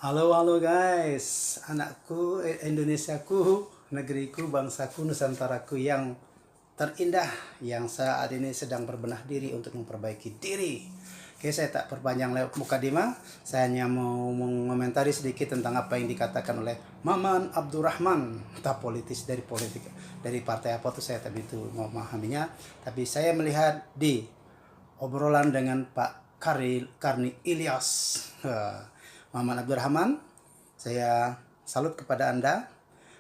Halo guys, anakku, Indonesiaku, negeriku, bangsaku, Nusantaraku yang terindah, yang saat ini sedang berbenah diri untuk memperbaiki diri. Oke, saya tak perpanjang lewat mukadimah, saya hanya mau mengomentari sedikit tentang apa yang dikatakan oleh Maman Abdurrahman, tak politis dari politik, dari partai apa tuh saya tapi itu mau memahaminya, tapi saya melihat di obrolan dengan Pak Karni Ilyas. Maman Abdurrahman, saya salut kepada Anda.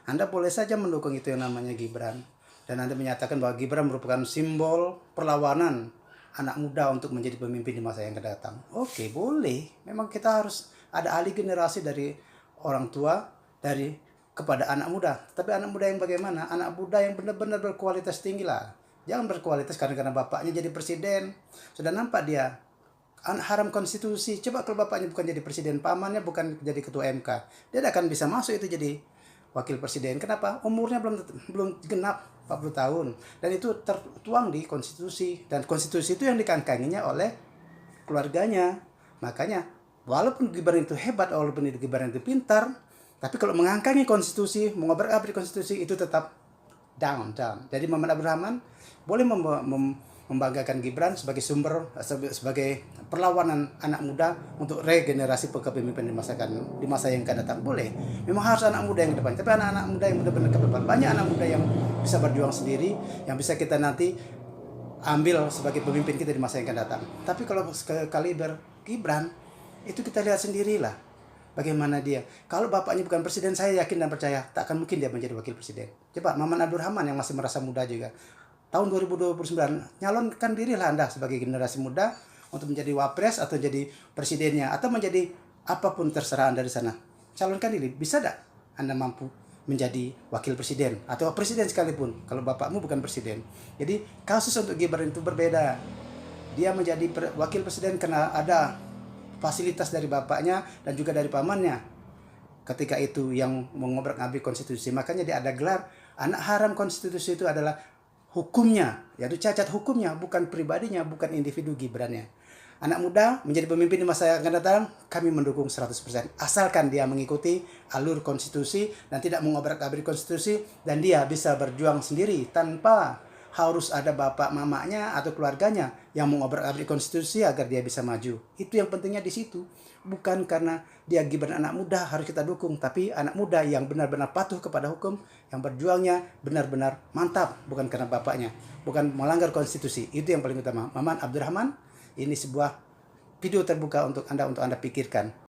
Anda boleh saja mendukung itu yang namanya Gibran. Dan Anda menyatakan bahwa Gibran merupakan simbol perlawanan anak muda untuk menjadi pemimpin di masa yang akan datang. Oke, boleh. Memang kita harus ada alih generasi dari orang tua kepada anak muda. Tapi anak muda yang bagaimana? Anak muda yang benar-benar berkualitas tinggi lah. Jangan berkualitas karena bapaknya jadi presiden. Sudah nampak dia haram konstitusi. Coba kalau bapaknya bukan jadi presiden, pamannya bukan jadi ketua MK, dia tidak akan bisa masuk itu jadi wakil presiden. Kenapa? Umurnya belum genap 40 tahun. Dan itu tertuang di konstitusi. Dan konstitusi itu yang dikangkanginya oleh keluarganya. Makanya, walaupun Gibran itu hebat, walaupun Gibran itu pintar, tapi kalau mengangkangi konstitusi, mengobrak-abrik konstitusi, itu tetap down. Jadi Maman Abdurrahman boleh membanggakan Gibran sebagai sumber, sebagai perlawanan anak muda untuk regenerasi kepemimpinan di masa yang akan datang. Boleh. Memang harus anak muda yang ke depan. Tapi anak-anak muda yang benar-benar ke depan. Banyak anak muda yang bisa berjuang sendiri, yang bisa kita nanti ambil sebagai pemimpin kita di masa yang akan datang. Tapi kalau ke kaliber Gibran, itu kita lihat sendirilah bagaimana dia. Kalau bapaknya bukan presiden, saya yakin dan percaya tak akan mungkin dia menjadi wakil presiden. Coba Maman Abdurrahman yang masih merasa muda juga. Tahun 2029, nyalonkan dirilah Anda sebagai generasi muda untuk menjadi wapres atau jadi presidennya atau menjadi apapun terserah Anda di sana. Calonkan diri, bisa tidak Anda mampu menjadi wakil presiden atau presiden sekalipun kalau bapakmu bukan presiden. Jadi kasus untuk Gibran itu berbeda. Dia menjadi wakil presiden karena ada fasilitas dari bapaknya dan juga dari pamannya. Ketika itu yang mengobrak-abrik konstitusi, makanya dia ada gelar anak haram konstitusi. Itu adalah hukumnya, yaitu cacat hukumnya, bukan pribadinya, bukan individu Gibrannya. Anak muda menjadi pemimpin di masa yang akan datang, kami mendukung 100%. Asalkan dia mengikuti alur konstitusi dan tidak mengobrak-abrik konstitusi, dan dia bisa berjuang sendiri tanpa harus ada bapak mamanya atau keluarganya yang mengobrak-abrik konstitusi agar dia bisa maju. Itu yang pentingnya di situ. Bukan karena dia Gibran anak muda harus kita dukung, tapi anak muda yang benar-benar patuh kepada hukum, yang berjuangnya benar-benar mantap, bukan karena bapaknya, bukan melanggar konstitusi. Itu yang paling utama. Maman Abdurrahman, ini sebuah video terbuka untuk Anda pikirkan.